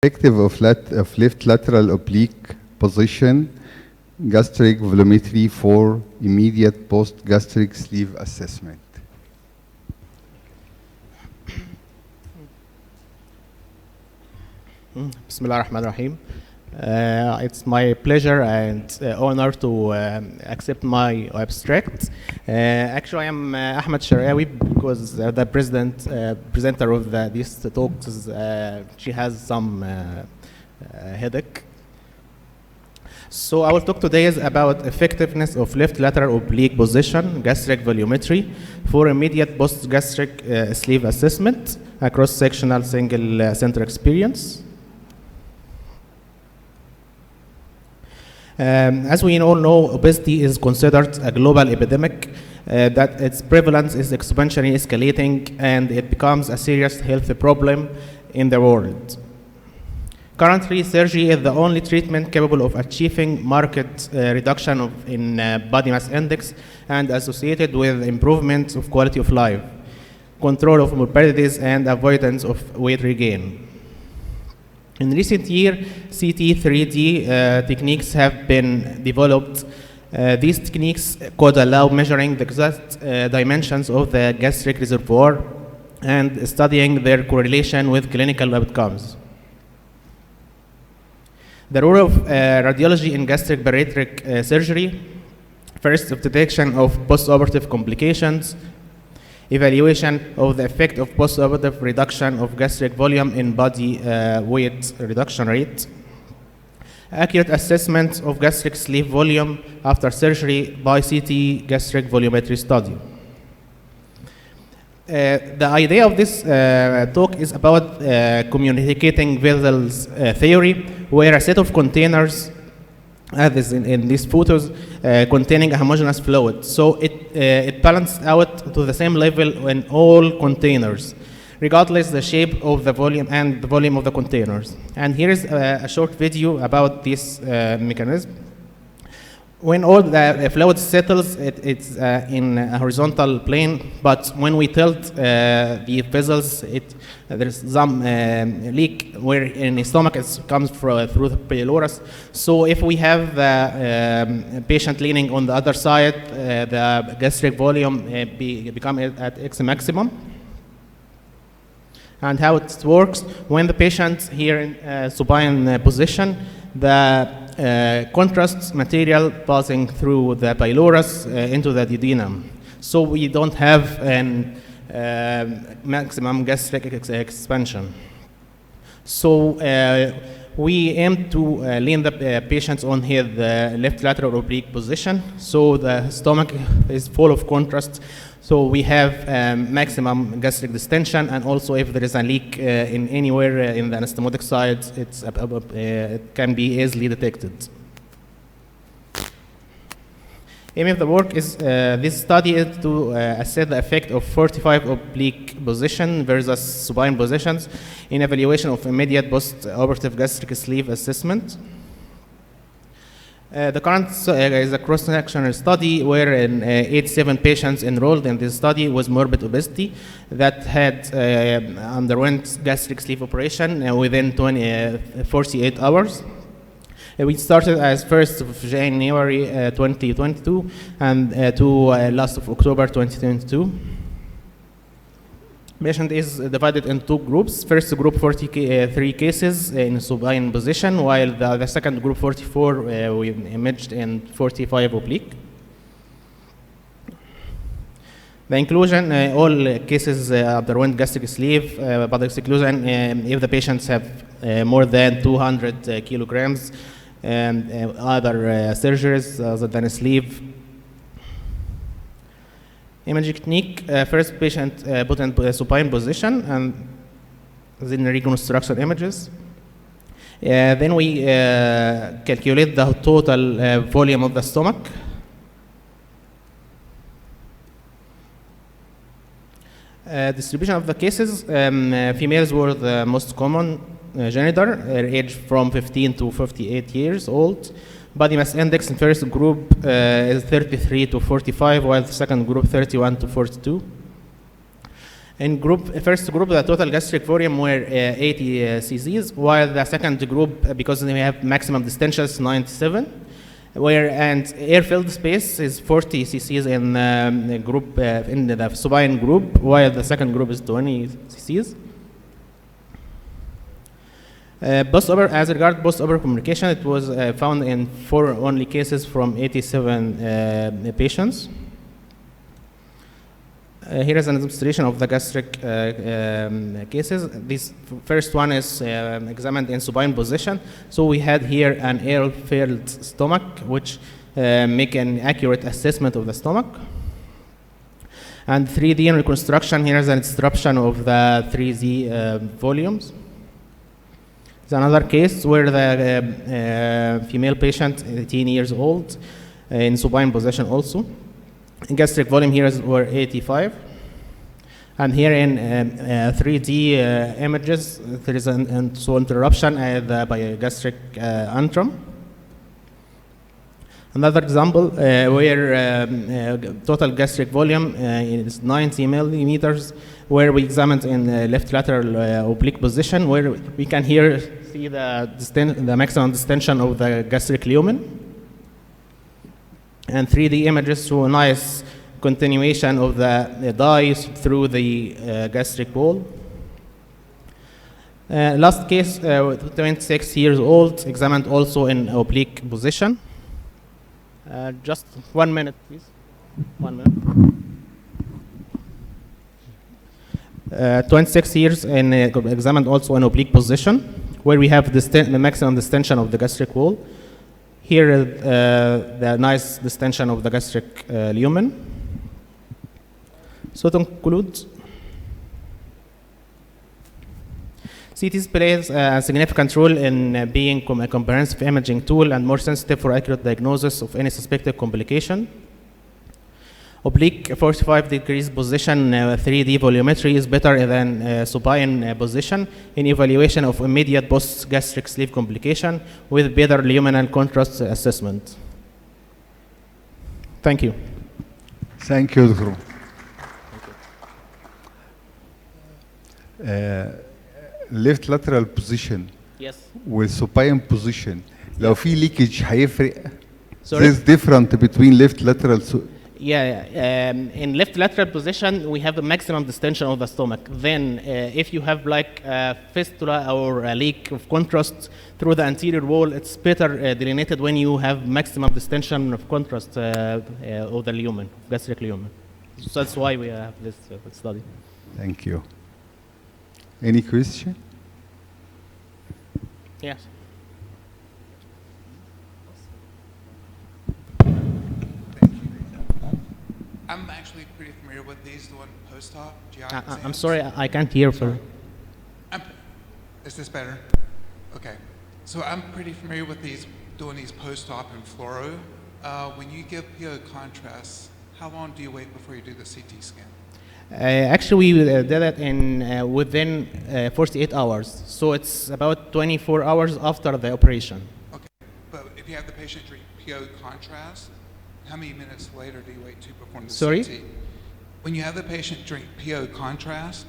Perspective of left lateral oblique position, gastric volumetry for immediate post-gastric sleeve assessment. Bismillah ar-Rahman ar-Rahim. It's my pleasure and honor to accept my abstract. Actually, I am Ahmed Elsharkawy because the presenter of this talk she has some headache. So I will talk today about effectiveness of left lateral oblique position, gastric volumetry for immediate post-gastric sleeve assessment, a cross-sectional single center experience. As we all know, obesity is considered a global epidemic, that its prevalence is exponentially escalating and it becomes a serious health problem in the world. Currently, surgery is the only treatment capable of achieving marked reduction in body mass index and associated with improvement of quality of life, control of morbidities, and avoidance of weight regain. In recent years, CT 3D techniques have been developed. These techniques could allow measuring the exact dimensions of the gastric reservoir and studying their correlation with clinical outcomes. The role of radiology in gastric bariatric surgery: first, of detection of postoperative complications, evaluation of the effect of postoperative reduction of gastric volume in body weight reduction rate, accurate assessment of gastric sleeve volume after surgery by CT gastric volumetry study. The idea of this talk is about communicating vessels theory, where a set of containers, as in these photos, containing a homogeneous fluid. So it balanced out to the same level in all containers, regardless the shape of the volume and the volume of the containers. And here is a short video about this mechanism. When all the fluid settles, it's in a horizontal plane, but when we tilt the vessels, there's some leak where in the stomach it comes through the pylorus. So if we have the patient leaning on the other side, the gastric volume become at X maximum. And how it works: when the patient here in supine position, the contrast material passing through the pylorus into the duodenum. So we don't have an maximum gastric expansion. So we aim to lean the patients on his left lateral oblique position. So the stomach is full of contrast. So we have maximum gastric distension, and also if there is a leak in anywhere in the anastomotic side, it can be easily detected. Aim of the work is this study is to assess the effect of 45 oblique position versus supine positions in evaluation of immediate post-operative gastric sleeve assessment. The current is a cross-sectional study wherein 87 patients enrolled in this study with morbid obesity that had underwent gastric sleeve operation within 48 hours. We started as 1st of January 2022 and to last of October 2022. Patient is divided in two groups. First group 43 cases in supine position, while the second group 44 we imaged in 45 oblique. The inclusion: all cases underwent gastric sleeve, but exclusion if the patients have more than 200 kilograms and other surgeries other than a sleeve. Imaging technique: first patient put in supine position and then reconstruction images. Then we calculate the total volume of the stomach. Distribution of the cases: females were the most common gender, age from 15 to 58 years old. Body mass index in first group is 33 to 45, while the second group 31 to 42. In first group, the total gastric volume were 80 cc's, while the second group, because we have maximum distension, is 97, and air-filled space is 40 cc's in in the supine group, while the second group is 20 cc's. As regard post-operative communication, it was found in 4 only cases from 87 patients. Here is an illustration of the gastric cases. This first one is examined in supine position. So we had here an air-filled stomach, which make an accurate assessment of the stomach. And 3D reconstruction, here is an disruption of the 3D volumes. There's another case where the female patient, 18 years old, in supine position also. Gastric volume here were 85. And here in 3D images, there is an interruption by gastric antrum. Another example where total gastric volume is 90 millimeters, where we examined in left lateral oblique position, where we can here see the maximum distension of the gastric lumen. And 3D images show a nice continuation of the dies through the gastric wall. Last case, 26 years old, examined also in oblique position. Just 1 minute, please. 1 minute. 26 years and examined also in oblique position, where we have the maximum distension of the gastric wall. Here, the nice distension of the gastric lumen. So to conclude, CT plays a significant role in being a comprehensive imaging tool and more sensitive for accurate diagnosis of any suspected complication. Oblique 45 degrees position 3D volumetry is better than supine position in evaluation of immediate post-gastric sleeve complication with better luminal contrast assessment. Thank you. Thank you, Dr. Left lateral position Yes. والsupine position لو في leakage هيفرق. Sorry? There's different between left lateral. In left lateral position, we have the maximum distension of the stomach. Then, if you have like a fistula or a leak of contrast through the anterior wall, it's better delineated when you have maximum distension of contrast of the lumen, gastric lumen. So that's why we have this study. Thank you. Any question? Yes. I'm actually pretty familiar with these doing post-op GI I'm exams. sorry, I can't hear. Is this better? Okay. So I'm pretty familiar with doing these post-op and fluoro. When you give PO contrast, how long do you wait before you do the CT scan? Actually, we did it in within 48 hours. So it's about 24 hours after the operation. Okay. But if you have the patient drink PO contrast, how many minutes later do you wait to perform the Sorry? CT? When you have the patient drink PO contrast,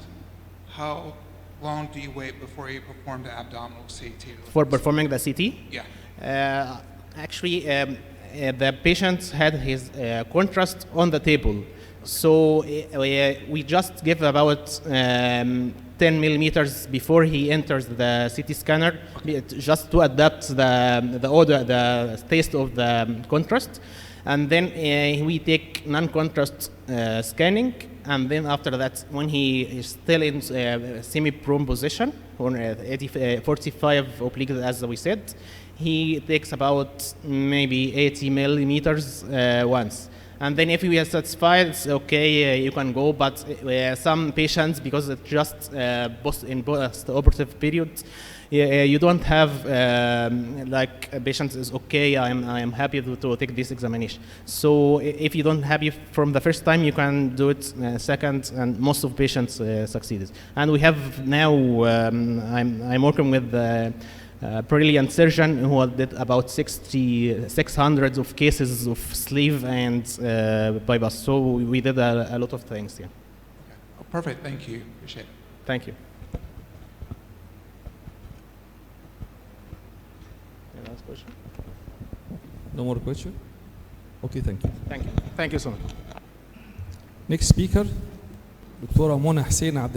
how long do you wait before you perform the abdominal CT? For performing the CT? Yeah. Actually, the patient had his contrast on the table. So we just give about 10 millimeters before he enters the CT scanner, just to adapt the odor, the taste of the contrast. And then we take non-contrast scanning, and then after that, when he is still in semi-prone position, or 45 oblique, as we said, he takes about maybe 80 millimeters once. And then if we are satisfied, it's okay, you can go. But some patients, because it's just in post-operative period, you don't have like a patient is okay, I am happy to take this examination. So if you don't happy from the first time, you can do it second, and most of patients succeeded. And we have now, I'm working with brilliant surgeon who did about 600 of cases of sleeve and bypass. So we did a lot of things, yeah. Okay. Perfect. Thank you. Appreciate it. Thank you. Any last question? No more question? Okay, thank you. Thank you. Thank you so much. Next speaker, دكتورة منى حسين عبد